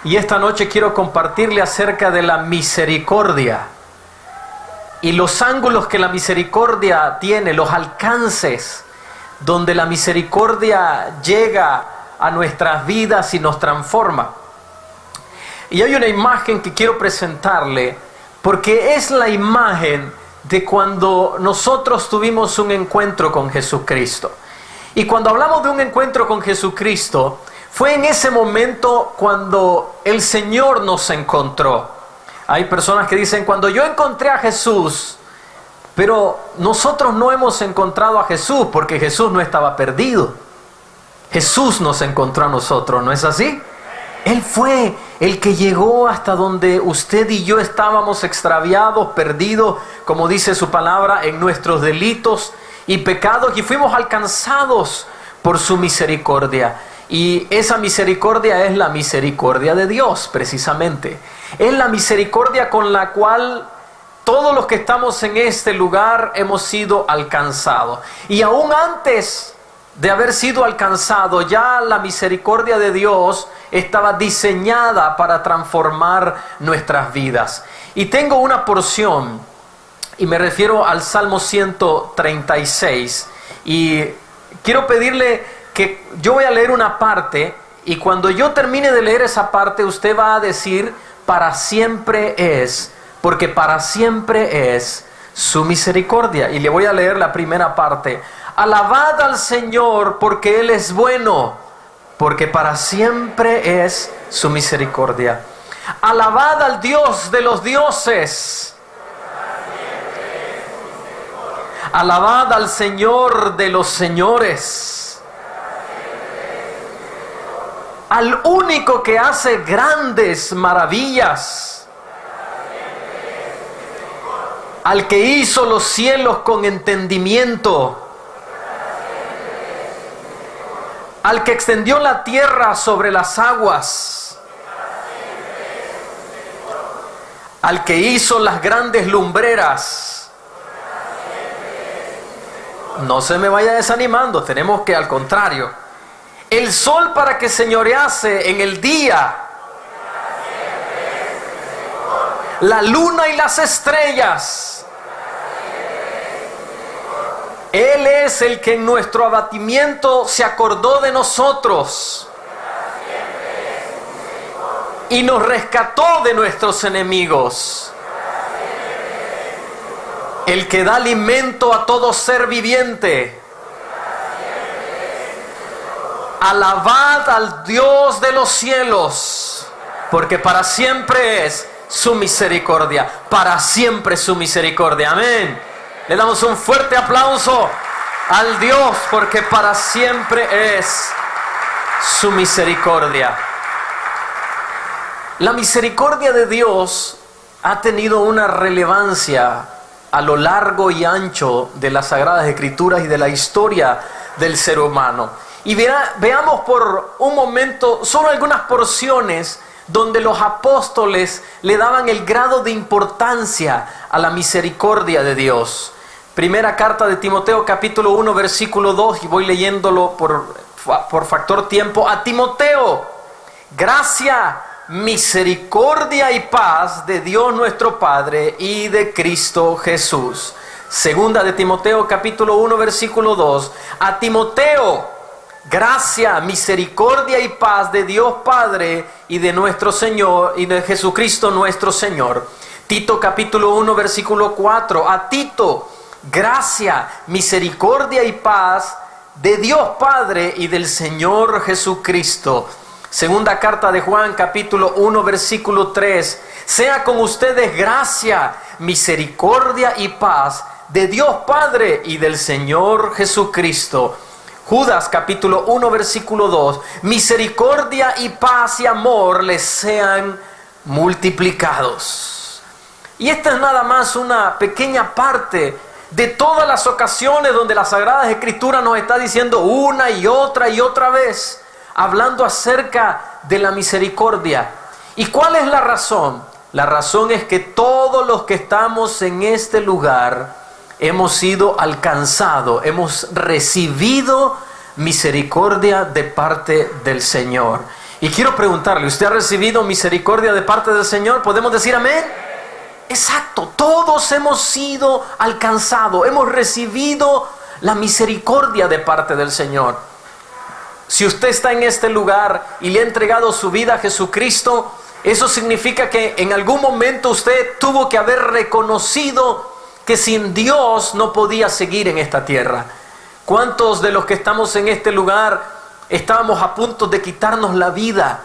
Y esta noche quiero compartirle acerca de la misericordia y los ángulos que la misericordia tiene, los alcances donde la misericordia llega a nuestras vidas y nos transforma. Y hay una imagen que quiero presentarle porque es la imagen de cuando nosotros tuvimos un encuentro con Jesucristo. Y cuando hablamos de un encuentro con Jesucristo, fue en ese momento cuando el Señor nos encontró. Hay personas que dicen, cuando yo encontré a Jesús, pero nosotros no hemos encontrado a Jesús porque Jesús no estaba perdido. Jesús nos encontró a nosotros, ¿no es así? Él fue el que llegó hasta donde usted y yo estábamos extraviados, perdidos, como dice su palabra, en nuestros delitos y pecados, y fuimos alcanzados por su misericordia. Y esa misericordia es la misericordia de Dios, precisamente. Es la misericordia con la cual todos los que estamos en este lugar hemos sido alcanzados. Y aún antes de haber sido alcanzados, ya la misericordia de Dios estaba diseñada para transformar nuestras vidas. Y tengo una porción, y me refiero al Salmo 136, y quiero pedirle que yo voy a leer una parte, y cuando yo termine de leer esa parte, usted va a decir, para siempre es, porque para siempre es su misericordia. Y le voy a leer la primera parte. Alabad al Señor porque Él es bueno, porque para siempre es su misericordia. Alabad al Dios de los dioses. Alabad al Señor de los señores. Al único que hace grandes maravillas. Al que hizo los cielos con entendimiento. Al que extendió la tierra sobre las aguas. Al que hizo las grandes lumbreras. No se me vaya desanimando, tenemos que al contrario. El sol para que señorease en el día. La luna y las estrellas. Él es el que en nuestro abatimiento se acordó de nosotros y nos rescató de nuestros enemigos. El que da alimento a todo ser viviente. Alabad al Dios de los cielos, porque para siempre es su misericordia. Para siempre su misericordia. Amén. Le damos un fuerte aplauso al Dios, porque para siempre es su misericordia. La misericordia de Dios ha tenido una relevancia a lo largo y ancho de las Sagradas Escrituras y de la historia del ser humano. Y veamos por un momento solo algunas porciones donde los apóstoles le daban el grado de importancia a la misericordia de Dios. Primera carta de Timoteo, capítulo 1, versículo 2, y voy leyéndolo por factor tiempo. A Timoteo, gracia, misericordia y paz de Dios nuestro Padre y de Cristo Jesús. Segunda de Timoteo, capítulo 1, versículo 2. A Timoteo, gracia, misericordia y paz de Dios Padre y de nuestro Señor y de Jesucristo nuestro Señor. Tito capítulo 1 versículo 4. A Tito, gracia, misericordia y paz de Dios Padre y del Señor Jesucristo. Segunda carta de Juan capítulo 1 versículo 3. Sea con ustedes gracia, misericordia y paz de Dios Padre y del Señor Jesucristo. Judas capítulo 1 versículo 2. Misericordia y paz y amor les sean multiplicados. Y esta es nada más una pequeña parte de todas las ocasiones donde las Sagradas Escrituras nos está diciendo una y otra vez, hablando acerca de la misericordia. ¿Y cuál es la razón? La razón es que todos los que estamos en este lugar hemos sido alcanzados, hemos recibido misericordia de parte del Señor. Y quiero preguntarle, ¿usted ha recibido misericordia de parte del Señor? ¿Podemos decir amén? Exacto, todos hemos sido alcanzados, hemos recibido la misericordia de parte del Señor. Si usted está en este lugar y le ha entregado su vida a Jesucristo, eso significa que en algún momento usted tuvo que haber reconocido que sin Dios no podía seguir en esta tierra. ¿Cuántos de los que estamos en este lugar estábamos a punto de quitarnos la vida?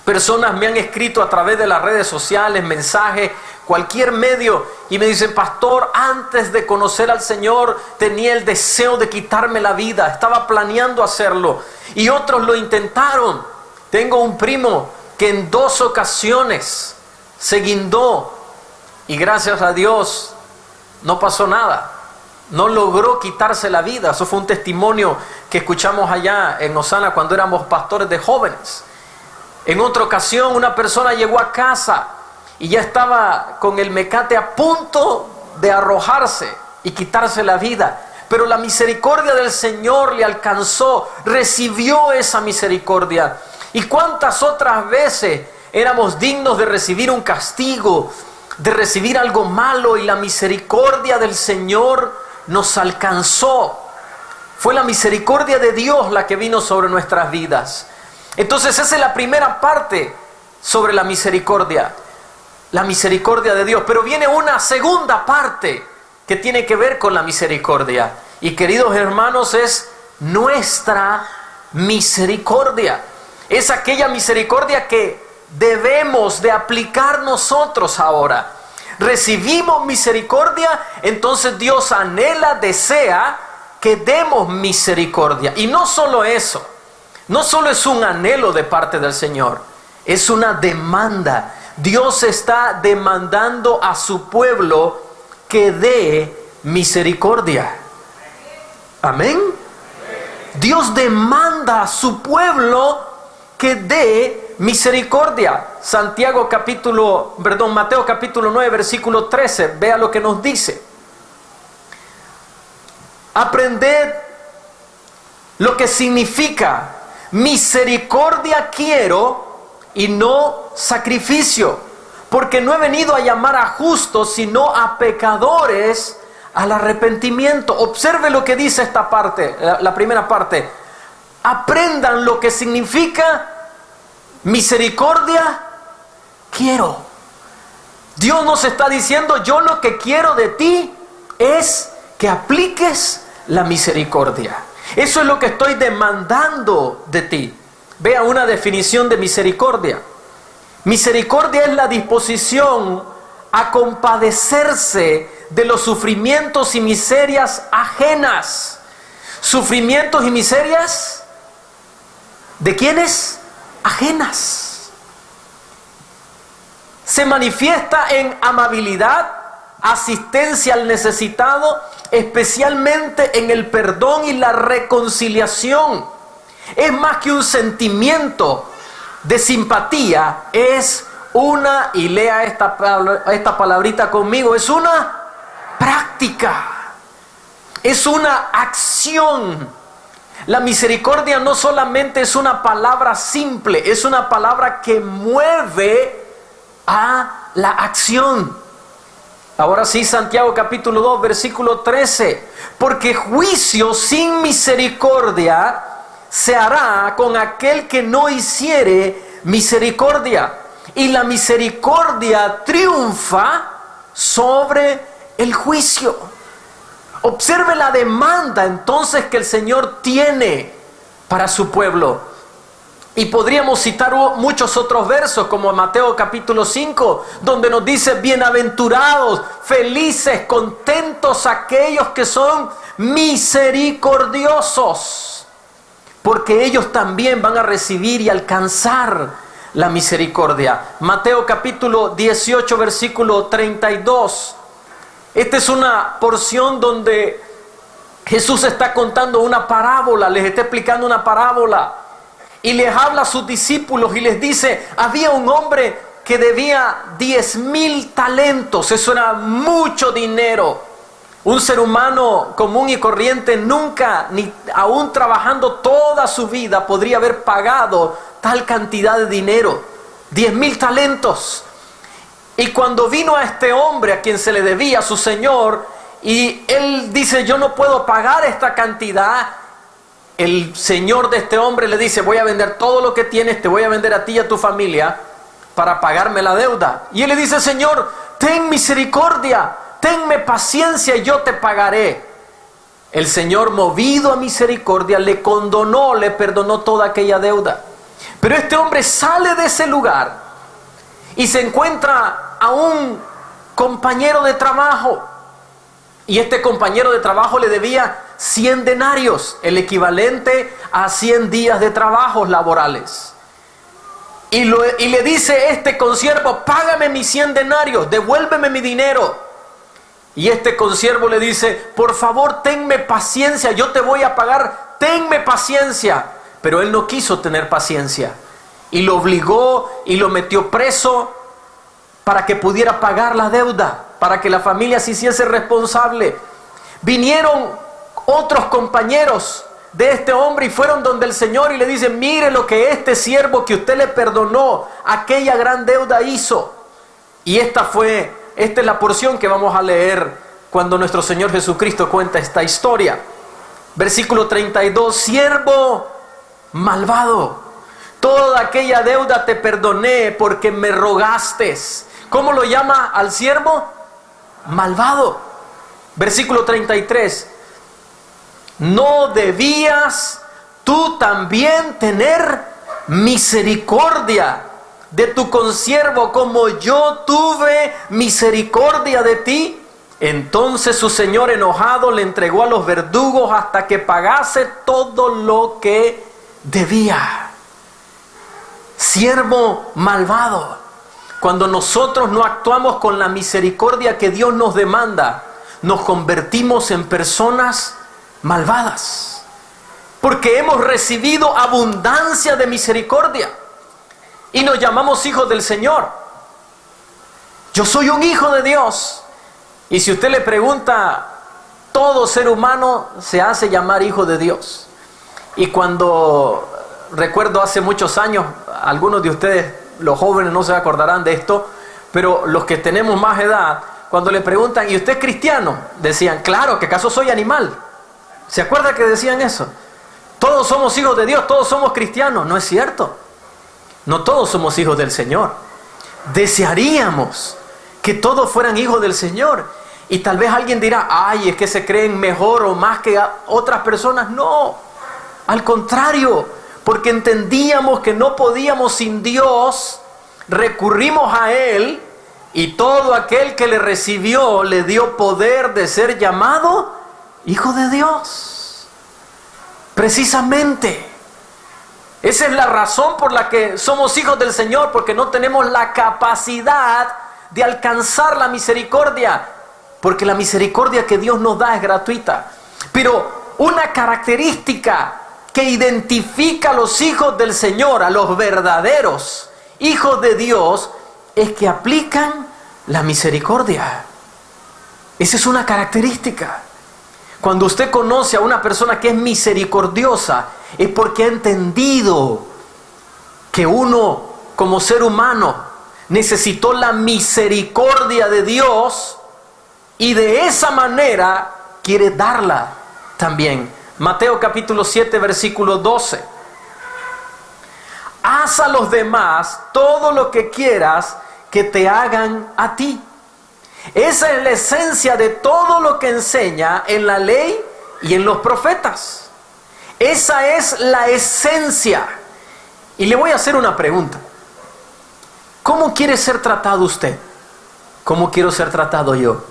Personas me han escrito a través de las redes sociales, mensajes, cualquier medio, y me dicen: pastor, antes de conocer al Señor tenía el deseo de quitarme la vida, estaba planeando hacerlo, y otros lo intentaron. Tengo un primo que en 2 ocasiones se guindó y gracias a Dios no pasó nada, no logró quitarse la vida. Eso fue un testimonio que escuchamos allá en Osana cuando éramos pastores de jóvenes. En otra ocasión una persona llegó a casa y ya estaba con el mecate a punto de arrojarse y quitarse la vida, pero la misericordia del Señor le alcanzó, recibió esa misericordia. ¿Y cuántas otras veces éramos dignos de recibir un castigo, de recibir algo malo, y la misericordia del Señor nos alcanzó? Fue la misericordia de Dios la que vino sobre nuestras vidas. Entonces esa es la primera parte sobre la misericordia de Dios. Pero viene una segunda parte que tiene que ver con la misericordia. Y queridos hermanos, es nuestra misericordia. Es aquella misericordia que debemos de aplicar nosotros ahora. Recibimos misericordia, entonces Dios anhela, desea que demos misericordia. Y no solo eso, no solo es un anhelo de parte del Señor, es una demanda. Dios está demandando a su pueblo que dé misericordia. Amén. Dios demanda a su pueblo que dé misericordia. Mateo capítulo 9, versículo 13. Vea lo que nos dice. Aprended lo que significa misericordia quiero y no sacrificio, porque no he venido a llamar a justos, sino a pecadores al arrepentimiento. Observe lo que dice esta parte, la primera parte. Aprendan lo que significa misericordia quiero. Dios nos está diciendo: yo lo que quiero de ti es que apliques la misericordia. Eso es lo que estoy demandando de ti. Vea una definición de misericordia. Misericordia es la disposición a compadecerse de los sufrimientos y miserias ajenas. Sufrimientos y miserias ¿de quiénes? Ajenas. Se manifiesta en amabilidad, asistencia al necesitado, especialmente en el perdón y la reconciliación. Es más que un sentimiento de simpatía, es una, y lea esta palabrita conmigo, es una práctica, es una acción. La misericordia no solamente es una palabra simple, es una palabra que mueve a la acción. Ahora sí, Santiago capítulo 2, versículo 13. Porque juicio sin misericordia se hará con aquel que no hiciere misericordia. Y la misericordia triunfa sobre el juicio. Observe la demanda entonces que el Señor tiene para su pueblo. Y podríamos citar muchos otros versos, como Mateo capítulo 5, donde nos dice: bienaventurados, felices, contentos aquellos que son misericordiosos, porque ellos también van a recibir y alcanzar la misericordia. Mateo capítulo 18, versículo 32. Esta es una porción donde Jesús está contando una parábola, les está explicando una parábola. Y les habla a sus discípulos y les dice: había un hombre que debía 10,000 talentos. Eso era mucho dinero. Un ser humano común y corriente nunca, ni aún trabajando toda su vida, podría haber pagado tal cantidad de dinero, 10,000 talentos. Y cuando vino a este hombre a quien se le debía a su señor, y él dice, yo no puedo pagar esta cantidad, el señor de este hombre le dice, voy a vender todo lo que tienes, te voy a vender a ti y a tu familia para pagarme la deuda. Y él le dice, Señor, ten misericordia, tenme paciencia y yo te pagaré. El Señor, movido a misericordia, le condonó, le perdonó toda aquella deuda. Pero este hombre sale de ese lugar y se encuentra a un compañero de trabajo. Y este compañero de trabajo le debía 100 denarios, el equivalente a 100 días de trabajos laborales. Y le dice este consiervo, págame mis 100 denarios, devuélveme mi dinero. Y este consiervo le dice, por favor, tenme paciencia, yo te voy a pagar, tenme paciencia. Pero él no quiso tener paciencia y lo obligó y lo metió preso para que pudiera pagar la deuda, para que la familia se hiciese responsable. Vinieron otros compañeros de este hombre y fueron donde el Señor y le dicen, mire lo que este siervo que usted le perdonó, aquella gran deuda hizo. Y esta es la porción que vamos a leer cuando nuestro Señor Jesucristo cuenta esta historia. Versículo 32, siervo malvado, toda aquella deuda te perdoné porque me rogaste. ¿Cómo lo llama al siervo? Malvado. Versículo 33, ¿no debías tú también tener misericordia de tu consiervo como yo tuve misericordia de ti? Entonces su señor enojado le entregó a los verdugos hasta que pagase todo lo que debía. Siervo malvado. Cuando nosotros no actuamos con la misericordia que Dios nos demanda, nos convertimos en personas malvadas, porque hemos recibido abundancia de misericordia y nos llamamos hijos del Señor. Yo soy un hijo de Dios. Y si usted le pregunta, todo ser humano se hace llamar hijo de Dios. Y cuando recuerdo hace muchos años, algunos de ustedes, los jóvenes, no se acordarán de esto, pero los que tenemos más edad, cuando le preguntan, ¿y usted es cristiano? Decían, claro, ¿que acaso soy animal? ¿Se acuerda que decían eso? Todos somos hijos de Dios, todos somos cristianos. No es cierto. No todos somos hijos del Señor. Desearíamos que todos fueran hijos del Señor. Y tal vez alguien dirá, ay, es que se creen mejor o más que otras personas. No, al contrario, porque entendíamos que no podíamos sin Dios, recurrimos a Él, y todo aquel que le recibió le dio poder de ser llamado hijo de Dios. Precisamente. Esa es la razón por la que somos hijos del Señor, porque no tenemos la capacidad de alcanzar la misericordia, porque la misericordia que Dios nos da es gratuita. Pero una característica que identifica a los hijos del Señor, a los verdaderos hijos de Dios, es que aplican la misericordia. Esa es una característica. Cuando usted conoce a una persona que es misericordiosa, es porque ha entendido que uno, como ser humano, necesitó la misericordia de Dios y de esa manera quiere darla también. Mateo capítulo 7, versículo 12. Haz a los demás todo lo que quieras que te hagan a ti. Esa es la esencia de todo lo que enseña en la ley y en los profetas. Esa es la esencia. Y le voy a hacer una pregunta. ¿Cómo quiere ser tratado usted? ¿Cómo quiero ser tratado yo?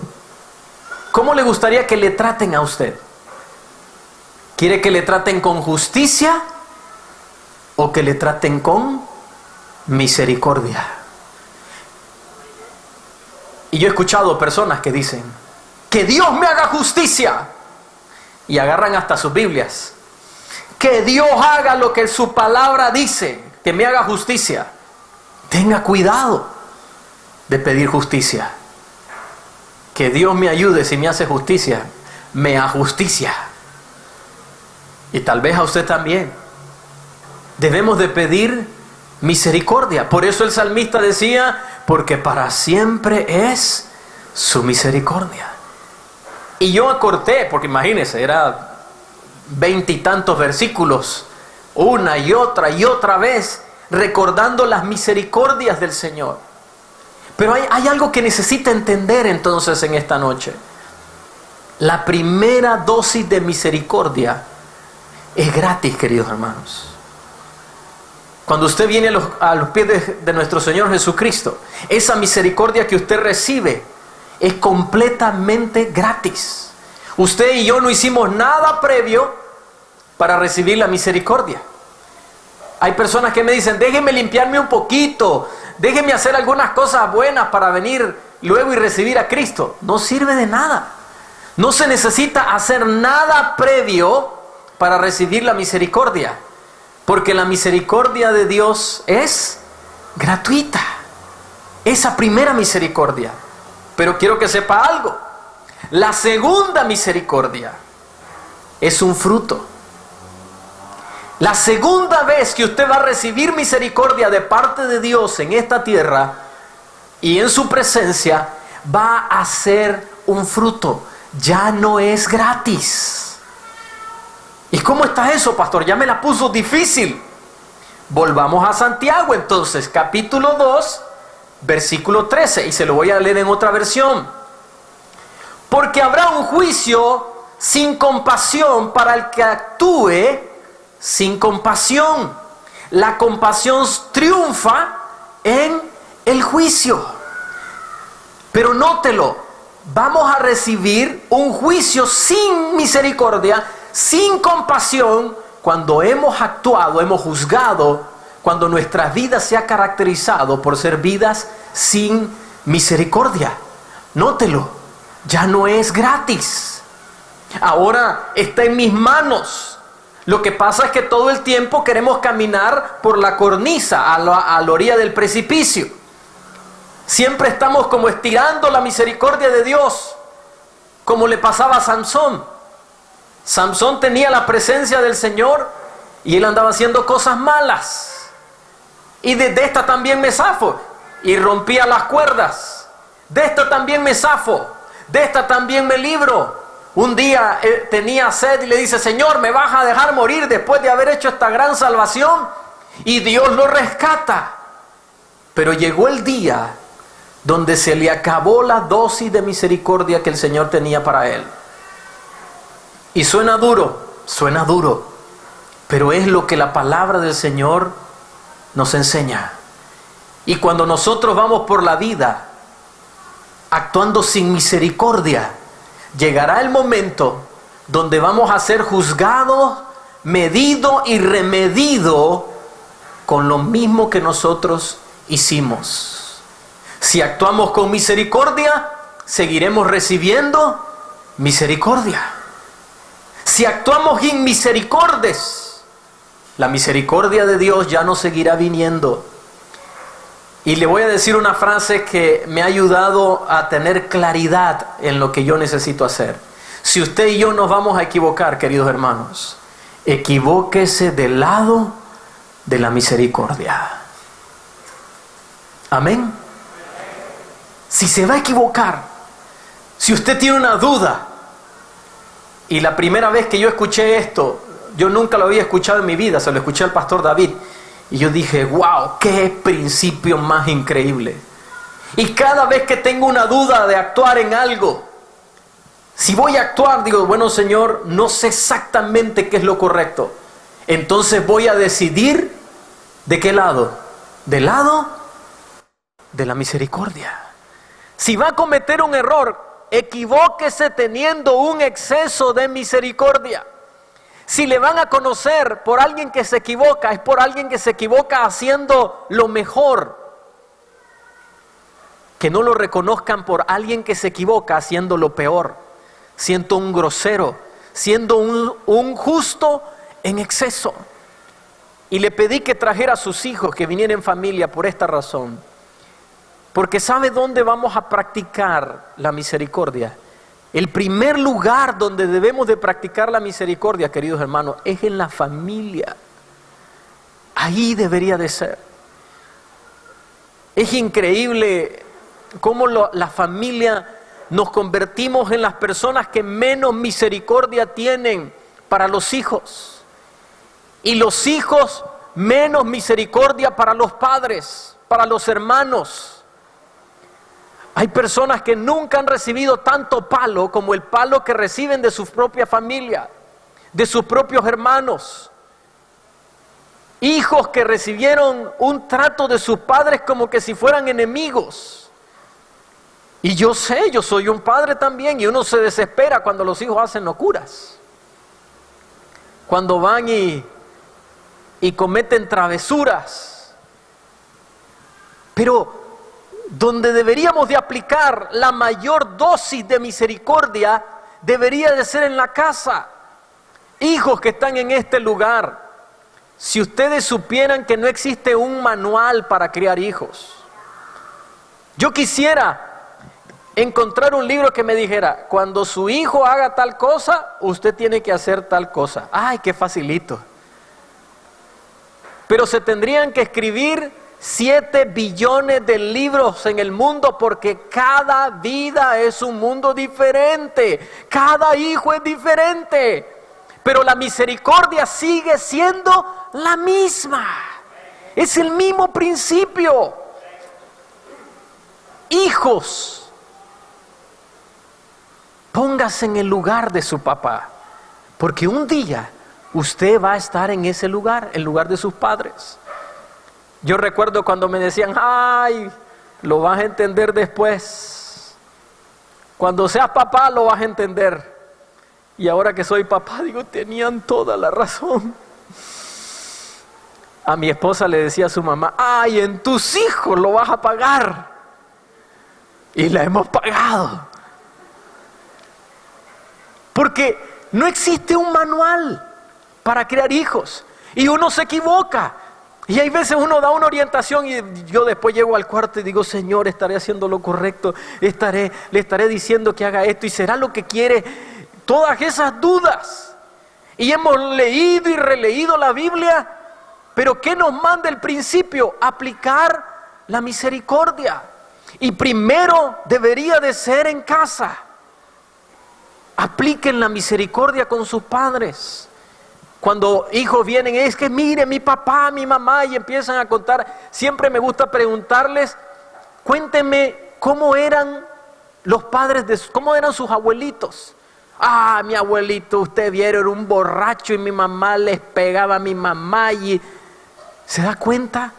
¿Cómo le gustaría que le traten a usted? ¿Quiere que le traten con justicia o que le traten con misericordia? Y yo he escuchado personas que dicen, que Dios me haga justicia, y agarran hasta sus Biblias. Que Dios haga lo que su palabra dice, que me haga justicia. Tenga cuidado de pedir justicia. Que Dios me ayude si me hace justicia, me ajusticia. Y tal vez a usted también. Debemos de pedir misericordia. Por eso el salmista decía, porque para siempre es su misericordia. Y yo acorté, porque imagínense, era 20 y tantos versículos, una y otra vez, recordando las misericordias del Señor. Pero hay algo que necesita entender entonces en esta noche. La primera dosis de misericordia es gratis, queridos hermanos. Cuando usted viene a los pies de nuestro Señor Jesucristo, esa misericordia que usted recibe es completamente gratis. Usted y yo no hicimos nada previo para recibir la misericordia. Hay personas que me dicen, déjeme limpiarme un poquito, déjeme hacer algunas cosas buenas para venir luego y recibir a Cristo. No sirve de nada. No se necesita hacer nada previo para recibir la misericordia, porque la misericordia de Dios es gratuita. Esa primera misericordia. Pero quiero que sepa algo. La segunda misericordia es un fruto. La segunda vez que usted va a recibir misericordia de parte de Dios en esta tierra y en su presencia, va a ser un fruto. Ya no es gratis. ¿Y cómo está eso, pastor? Ya me la puso difícil. Volvamos a Santiago entonces, capítulo 2, versículo 13, y se lo voy a leer en otra versión. Porque habrá un juicio sin compasión para el que actúe sin compasión. La compasión triunfa en el juicio. Pero nótelo, vamos a recibir un juicio sin misericordia, sin compasión, cuando hemos actuado, hemos juzgado, cuando nuestra vida se ha caracterizado por ser vidas sin misericordia. Nótelo, ya no es gratis. Ahora está en mis manos. Lo que pasa es que todo el tiempo queremos caminar por la cornisa, a la orilla del precipicio. Siempre estamos como estirando la misericordia de Dios, como le pasaba a Sansón. Sansón tenía la presencia del Señor y él andaba haciendo cosas malas. Y de esta también me zafo, y rompía las cuerdas. De esta también me zafo, de esta también me libro. Un día tenía sed y le dice, Señor, ¿me vas a dejar morir después de haber hecho esta gran salvación? Y Dios lo rescata. Pero llegó el día donde se le acabó la dosis de misericordia que el Señor tenía para él. Y suena duro, pero es lo que la palabra del Señor nos enseña. Y cuando nosotros vamos por la vida actuando sin misericordia, llegará el momento donde vamos a ser juzgados, medidos y remedidos con lo mismo que nosotros hicimos. Si actuamos con misericordia, seguiremos recibiendo misericordia. Si actuamos inmisericordes, la misericordia de Dios ya no seguirá viniendo. Y le voy a decir una frase que me ha ayudado a tener claridad en lo que yo necesito hacer. Si usted y yo nos vamos a equivocar, queridos hermanos, equivóquese del lado de la misericordia. Amén. Si se va a equivocar, si usted tiene una duda, y la primera vez que yo escuché esto, yo nunca lo había escuchado en mi vida, se lo escuché al pastor David, y yo dije, wow, qué principio más increíble. Y cada vez que tengo una duda de actuar en algo, si voy a actuar, digo, bueno, Señor, no sé exactamente qué es lo correcto. Entonces voy a decidir ¿de qué lado? Del lado de la misericordia. Si va a cometer un error, equivóquese teniendo un exceso de misericordia. Si le van a conocer por alguien que se equivoca, es por alguien que se equivoca haciendo lo mejor. Que no lo reconozcan por alguien que se equivoca haciendo lo peor, siendo un grosero, siendo un justo en exceso. Y le pedí que trajera a sus hijos, que vinieran en familia por esta razón. Porque ¿sabe dónde vamos a practicar la misericordia? El primer lugar donde debemos de practicar la misericordia, queridos hermanos, es en la familia. Ahí debería de ser. Es increíble cómo la familia nos convertimos en las personas que menos misericordia tienen para los hijos. Y los hijos menos misericordia para los padres, para los hermanos. Hay personas que nunca han recibido tanto palo como el palo que reciben de su propia familia, de sus propios hermanos. Hijos que recibieron un trato de sus padres como que si fueran enemigos. Y yo sé, yo soy un padre también, y uno se desespera cuando los hijos hacen locuras. Cuando van y cometen travesuras. Pero donde deberíamos de aplicar la mayor dosis de misericordia, debería de ser en la casa. Hijos que están en este lugar, si ustedes supieran que no existe un manual para criar hijos. Yo quisiera encontrar un libro que me dijera, cuando su hijo haga tal cosa, usted tiene que hacer tal cosa. ¡Ay, qué facilito! Pero se tendrían que escribir 7 billones de libros en el mundo, porque cada vida es un mundo diferente, cada hijo es diferente, pero la misericordia sigue siendo la misma, es el mismo principio. Hijos, póngase en el lugar de su papá, porque un día usted va a estar en ese lugar, el lugar de sus padres. Yo recuerdo cuando me decían, ay, lo vas a entender después. Cuando seas papá lo vas a entender. Y ahora que soy papá, digo, tenían toda la razón. A mi esposa le decía a su mamá, ay, en tus hijos lo vas a pagar. Y la hemos pagado. Porque no existe un manual para criar hijos. Y uno se equivoca. Y hay veces uno da una orientación y yo después llego al cuarto y digo, Señor, estaré haciendo lo correcto, le estaré diciendo que haga esto y será lo que quiere. Todas esas dudas. Y hemos leído y releído la Biblia, pero ¿qué nos manda el principio? Aplicar la misericordia. Y primero debería de ser en casa. Apliquen la misericordia con sus padres. Cuando hijos vienen, es que mire mi papá, mi mamá, y empiezan a contar, siempre me gusta preguntarles, cuéntenme cómo eran los padres, cómo eran sus abuelitos. Ah, mi abuelito, usted vieron, era un borracho y mi mamá les pegaba a mi mamá. Y ¿se da cuenta?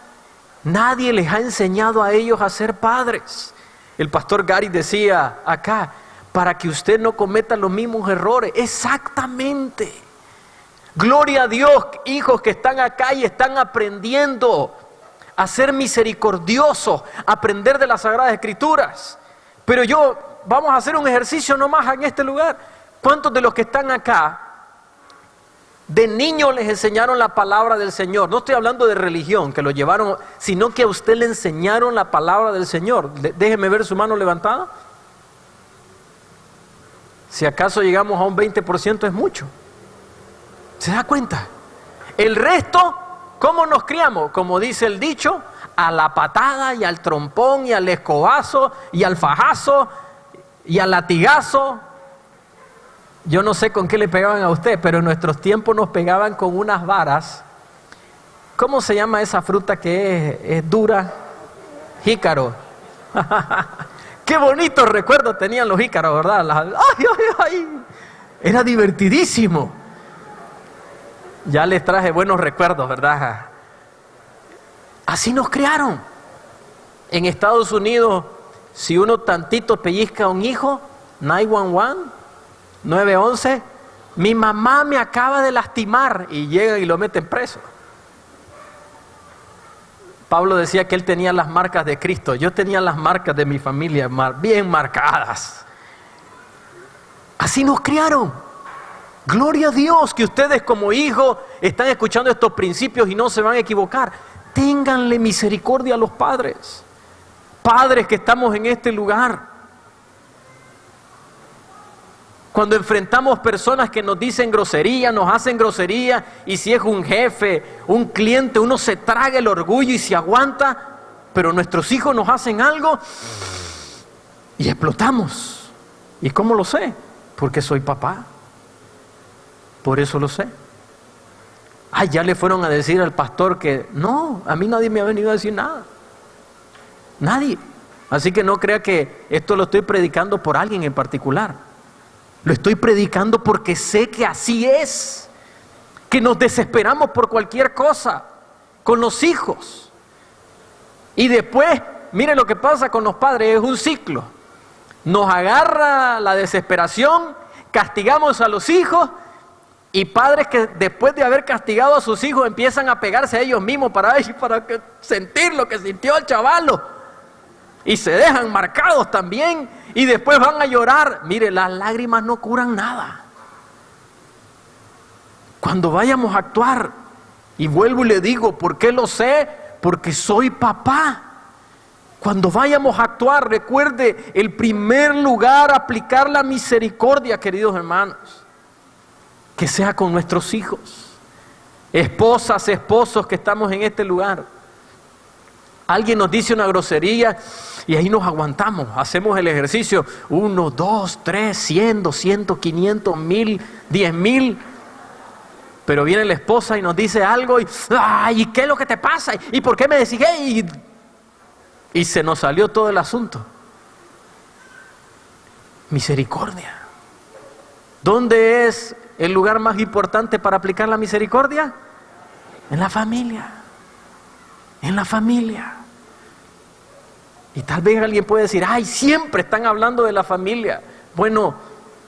Nadie les ha enseñado a ellos a ser padres. El pastor Gary decía acá, para que usted no cometa los mismos errores. Exactamente. Gloria a Dios, hijos que están acá y están aprendiendo a ser misericordiosos, a aprender de las Sagradas Escrituras. Pero vamos a hacer un ejercicio nomás en este lugar. ¿Cuántos de los que están acá, de niños les enseñaron la palabra del Señor? No estoy hablando de religión, que lo llevaron, sino que a usted le enseñaron la palabra del Señor. Déjeme ver su mano levantada. Si acaso llegamos a un 20% es mucho. ¿Se da cuenta? El resto, ¿cómo nos criamos? Como dice el dicho, a la patada y al trompón y al escobazo y al fajazo y al latigazo. Yo no sé con qué le pegaban a usted, pero en nuestros tiempos nos pegaban con unas varas. ¿Cómo se llama esa fruta que es dura? Jícaro. Qué bonitos recuerdos tenían los jícaros, ¿verdad? ¡Ay! Era divertidísimo. Ya les traje buenos recuerdos, ¿verdad? Así nos criaron. En Estados Unidos, si uno tantito pellizca a un hijo, 911, 911, mi mamá me acaba de lastimar, y llega y lo meten preso. Pablo decía que él tenía las marcas de Cristo. Yo tenía las marcas de mi familia bien marcadas. Así nos criaron. Gloria a Dios que ustedes como hijos están escuchando estos principios y no se van a equivocar. Ténganle misericordia a los padres. Padres que estamos en este lugar. Cuando enfrentamos personas que nos dicen grosería, nos hacen grosería, y si es un jefe, un cliente, uno se traga el orgullo y se aguanta. pero nuestros hijos nos hacen algo y explotamos. ¿Y cómo lo sé? Porque soy papá. Por eso lo sé. Ay, ya le fueron a decir al pastor que no, a mí nadie me ha venido a decir nada. Nadie. Así que no crea que esto lo estoy predicando por alguien en particular. Lo estoy predicando porque sé que así es. Que nos desesperamos por cualquier cosa con los hijos. Y después, mire lo que pasa con los padres, es un ciclo. Nos agarra la desesperación, castigamos a los hijos, y padres que después de haber castigado a sus hijos empiezan a pegarse a ellos mismos para sentir lo que sintió el chavalo. Y se dejan marcados también y después van a llorar. Mire, las lágrimas no curan nada. Cuando vayamos a actuar, y vuelvo y le digo, ¿por qué lo sé? Porque soy papá. Cuando vayamos a actuar, recuerde, el primer lugar, aplicar la misericordia, queridos hermanos, que sea con nuestros hijos, esposas, esposos que estamos en este lugar. Alguien nos dice una grosería y ahí nos aguantamos, hacemos el ejercicio, 1, 2, 3, 100, 200, 500, 1000, 10,000. Pero viene la esposa y nos dice algo y ¡ay! ¿Y qué es lo que te pasa? ¿Y por qué me decís? Y se nos salió todo el asunto. Misericordia. ¿Dónde es el lugar más importante para aplicar la misericordia? En la familia. En la familia. Y tal vez alguien puede decir, ay, siempre están hablando de la familia. Bueno,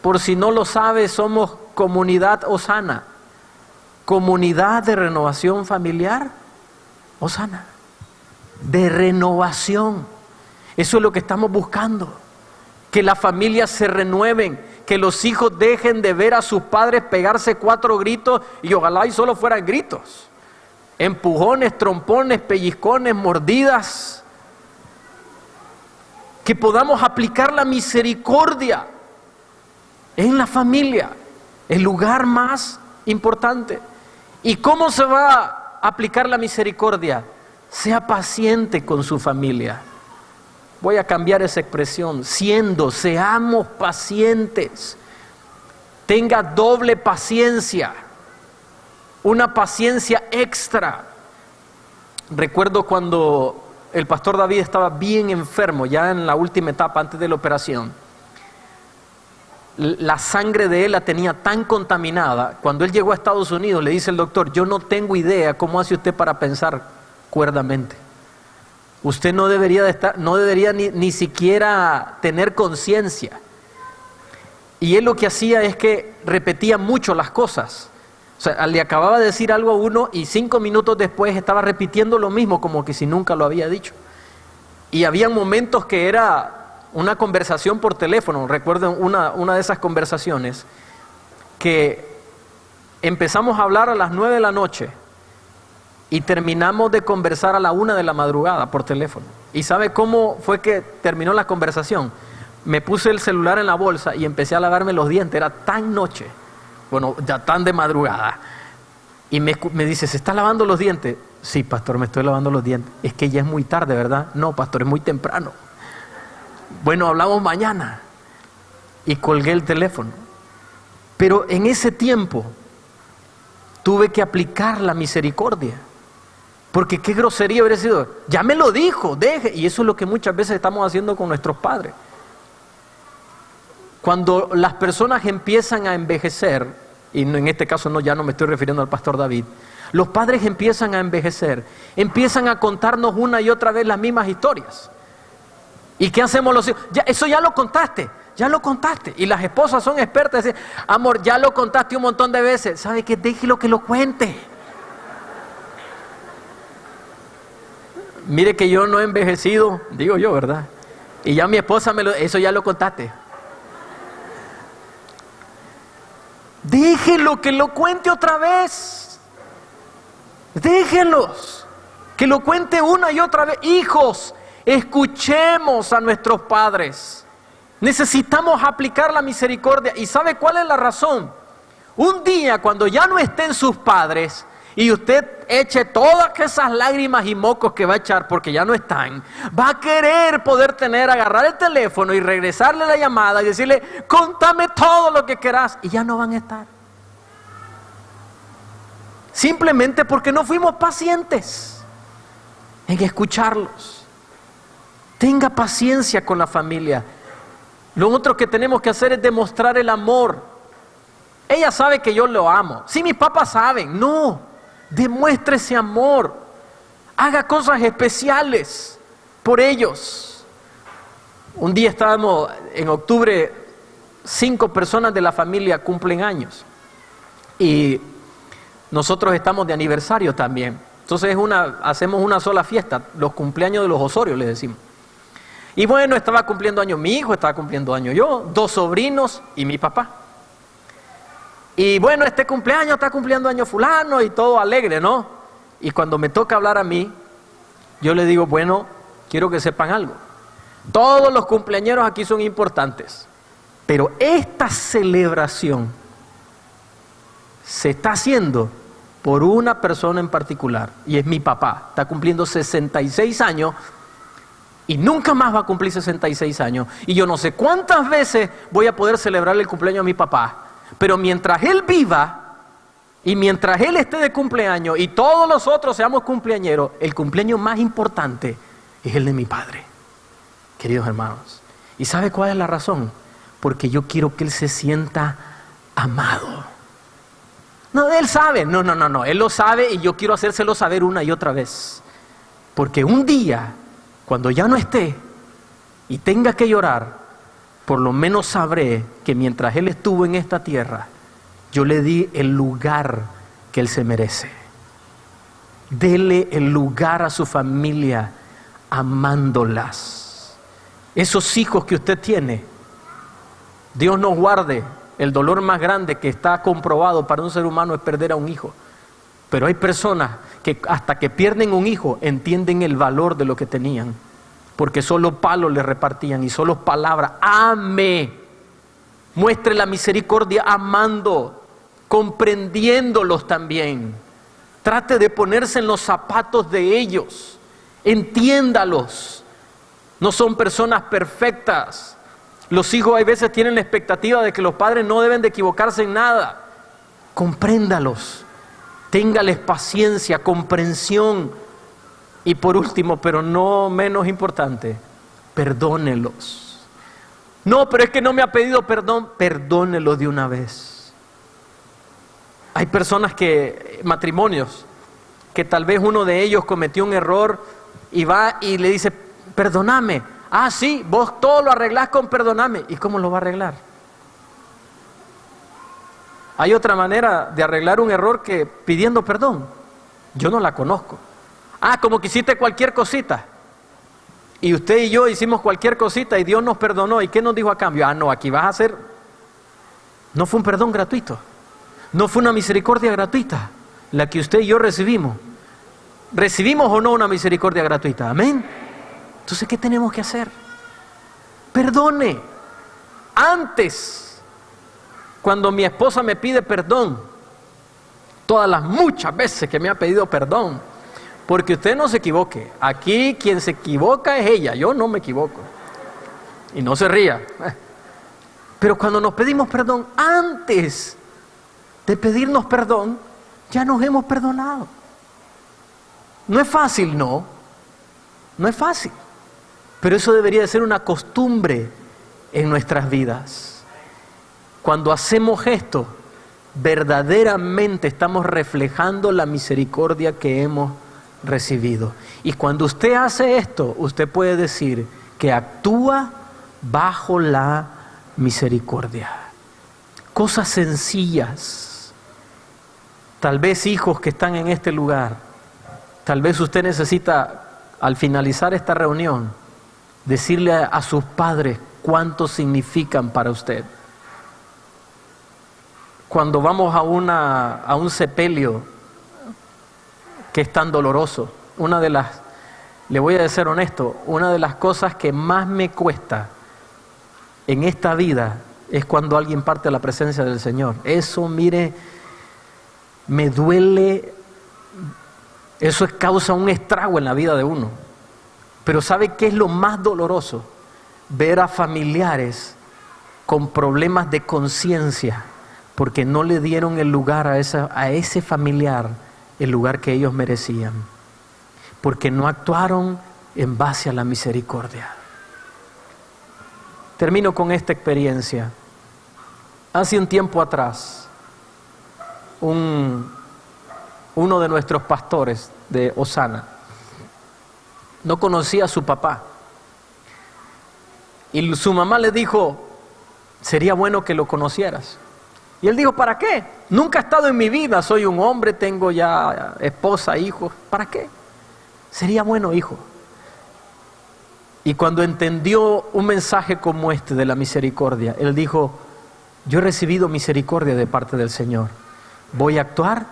por si no lo sabes, somos Comunidad Osana. Comunidad de Renovación Familiar Osana. De renovación. Eso es lo que estamos buscando. Que las familias se renueven. Que los hijos dejen de ver a sus padres pegarse 4 gritos y ojalá y solo fueran gritos. Empujones, trompones, pellizcones, mordidas. Que podamos aplicar la misericordia en la familia, el lugar más importante. ¿Y cómo se va a aplicar la misericordia? Sea paciente con su familia. Voy a cambiar esa expresión. Seamos pacientes. Tenga doble paciencia. Una paciencia extra. Recuerdo cuando el pastor David estaba bien enfermo, ya en la última etapa antes de la operación. La sangre de él la tenía tan contaminada. Cuando él llegó a Estados Unidos, le dice el doctor, yo no tengo idea cómo hace usted para pensar cuerdamente. Usted no debería ni siquiera tener conciencia. Y él lo que hacía es que repetía mucho las cosas. O sea, le acababa de decir algo a uno y 5 minutos después estaba repitiendo lo mismo, como que si nunca lo había dicho. Y había momentos que era una conversación por teléfono. Recuerdo una de esas conversaciones que empezamos a hablar a las 9 de la noche y terminamos de conversar a la 1 de la madrugada por teléfono. ¿Y sabe cómo fue que terminó la conversación? Me puse el celular en la bolsa y empecé a lavarme los dientes. Era tan noche, bueno, ya tan de madrugada. Y me dice, ¿se está lavando los dientes? Sí, pastor, me estoy lavando los dientes. Es que ya es muy tarde, ¿verdad? No, pastor, es muy temprano. Bueno, hablamos mañana. Y colgué el teléfono. Pero en ese tiempo tuve que aplicar la misericordia. Porque qué grosería hubiera sido. Ya me lo dijo, deje. Y eso es lo que muchas veces estamos haciendo con nuestros padres. Cuando las personas empiezan a envejecer, y en este caso ya no me estoy refiriendo al pastor David, los padres empiezan a envejecer, empiezan a contarnos una y otra vez las mismas historias. ¿Y qué hacemos los hijos? Eso ya lo contaste. Y las esposas son expertas. Dicen, amor, ya lo contaste un montón de veces. ¿Sabe qué? Déjelo que lo cuente. Mire que yo no he envejecido, digo yo, ¿verdad? Y ya mi esposa eso ya lo contaste. Déjelo que lo cuente otra vez. Déjenlos que lo cuente una y otra vez. Hijos, escuchemos a nuestros padres. Necesitamos aplicar la misericordia. ¿Y sabe cuál es la razón? Un día cuando ya no estén sus padres, y usted eche todas esas lágrimas y mocos que va a echar porque ya no están, va a querer poder agarrar el teléfono y regresarle la llamada y decirle, contame todo lo que querás, y ya no van a estar. Simplemente porque no fuimos pacientes en escucharlos. Tenga paciencia con la familia. Lo otro que tenemos que hacer es demostrar el amor. Ella sabe que yo lo amo. Sí, mis papás saben. No, demuestre ese amor. Haga cosas especiales por ellos. Un día estábamos en octubre, 5 personas de la familia cumplen años. Y nosotros estamos de aniversario también. Entonces hacemos una sola fiesta, los cumpleaños de los Osorio, les decimos. Y bueno, estaba cumpliendo años mi hijo, estaba cumpliendo años yo, 2 sobrinos y mi papá. Y bueno, este cumpleaños está cumpliendo años fulano y todo alegre, ¿no? Y cuando me toca hablar a mí, yo le digo, bueno, quiero que sepan algo. Todos los cumpleañeros aquí son importantes, pero esta celebración se está haciendo por una persona en particular, y es mi papá. Está cumpliendo 66 años y nunca más va a cumplir 66 años. Y yo no sé cuántas veces voy a poder celebrar el cumpleaños a mi papá, pero mientras él viva y mientras él esté de cumpleaños y todos los otros seamos cumpleañeros, el cumpleaños más importante es el de mi padre, queridos hermanos. ¿Y sabe cuál es la razón? Porque yo quiero que él se sienta amado. No, él sabe, no, él lo sabe y yo quiero hacérselo saber una y otra vez. Porque un día, cuando ya no esté y tenga que llorar, por lo menos sabré que mientras él estuvo en esta tierra, yo le di el lugar que él se merece. Dele el lugar a su familia, amándolas. Esos hijos que usted tiene, Dios nos guarde. El dolor más grande que está comprobado para un ser humano es perder a un hijo. Pero hay personas que hasta que pierden un hijo entienden el valor de lo que tenían, porque solo palos le repartían y solo palabras. Ame, muestre la misericordia amando, comprendiéndolos también. Trate de ponerse en los zapatos de ellos, entiéndalos. No son personas perfectas. Los hijos a veces tienen la expectativa de que los padres no deben de equivocarse en nada. Compréndalos, téngales paciencia, comprensión. Y por último, pero no menos importante, perdónelos. No, pero es que no me ha pedido perdón. Perdónelos de una vez. Hay personas matrimonios, que tal vez uno de ellos cometió un error y va y le dice, perdóname. Ah, sí, vos todo lo arreglás con perdóname. ¿Y cómo lo va a arreglar? Hay otra manera de arreglar un error que pidiendo perdón. Yo no la conozco. Ah, como que hiciste cualquier cosita. Y usted y yo hicimos cualquier cosita y Dios nos perdonó. ¿Y qué nos dijo a cambio? Ah, no, aquí vas a hacer... No fue un perdón gratuito. No fue una misericordia gratuita la que usted y yo recibimos. ¿Recibimos o no una misericordia gratuita? Amén. Entonces, ¿qué tenemos que hacer? Perdone. Antes, cuando mi esposa me pide perdón, todas las muchas veces que me ha pedido perdón, porque usted no se equivoque, aquí quien se equivoca es ella, yo no me equivoco. Y no se ría. Pero cuando nos pedimos perdón, antes de pedirnos perdón, ya nos hemos perdonado. No es fácil, no es fácil. Pero eso debería de ser una costumbre en nuestras vidas. Cuando hacemos esto, verdaderamente estamos reflejando la misericordia que hemos recibido. Y cuando usted hace esto, usted puede decir que actúa bajo la misericordia. Cosas sencillas. Tal vez hijos que están en este lugar, tal vez usted necesita, al finalizar esta reunión, decirle a sus padres cuánto significan para usted. Cuando vamos a un sepelio que es tan doloroso, le voy a ser honesto, una de las cosas que más me cuesta en esta vida es cuando alguien parte a la presencia del Señor. Eso, mire, me duele Eso causa un estrago en la vida de uno. Pero ¿sabe qué es lo más doloroso? Ver a familiares con problemas de conciencia porque no le dieron el lugar a ese familiar, el lugar que ellos merecían, porque no actuaron en base a la misericordia. Termino con esta experiencia. Hace un tiempo atrás, uno de nuestros pastores de Osana no conocía a su papá. Y su mamá le dijo, sería bueno que lo conocieras. Y él dijo, ¿para qué? Nunca he estado en mi vida, soy un hombre, tengo ya esposa, hijos. ¿Para qué? Sería bueno, hijo. Y cuando entendió un mensaje como este de la misericordia, él dijo, yo he recibido misericordia de parte del Señor. Voy a actuar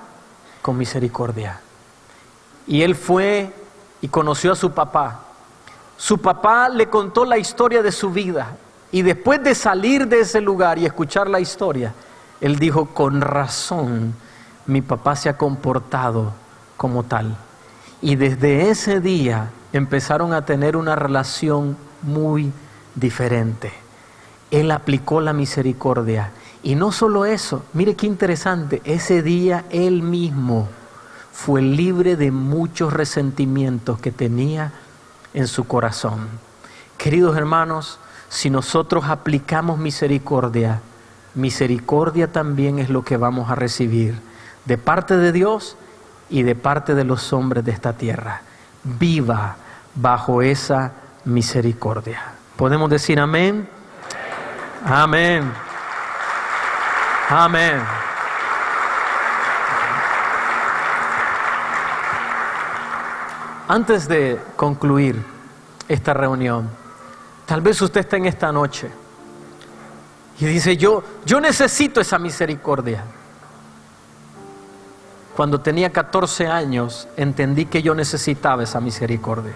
con misericordia. Y él fue y conoció a su papá. Su papá le contó la historia de su vida. Y después de salir de ese lugar y escuchar la historia, él dijo, con razón, mi papá se ha comportado como tal. Y desde ese día empezaron a tener una relación muy diferente. Él aplicó la misericordia. Y no solo eso, mire qué interesante, ese día él mismo fue libre de muchos resentimientos que tenía en su corazón. Queridos hermanos, si nosotros aplicamos misericordia, misericordia también es lo que vamos a recibir de parte de Dios y de parte de los hombres de esta tierra. Viva bajo esa misericordia. ¿Podemos decir amén? Amén. Amén. Antes de concluir esta reunión, tal vez usted está en esta noche y dice, yo necesito esa misericordia. Cuando tenía 14 años, entendí que yo necesitaba esa misericordia.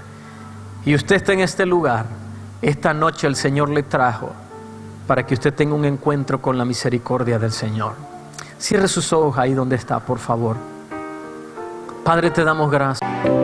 Y usted está en este lugar, esta noche el Señor le trajo para que usted tenga un encuentro con la misericordia del Señor. Cierre sus ojos ahí donde está, por favor. Padre, te damos gracias.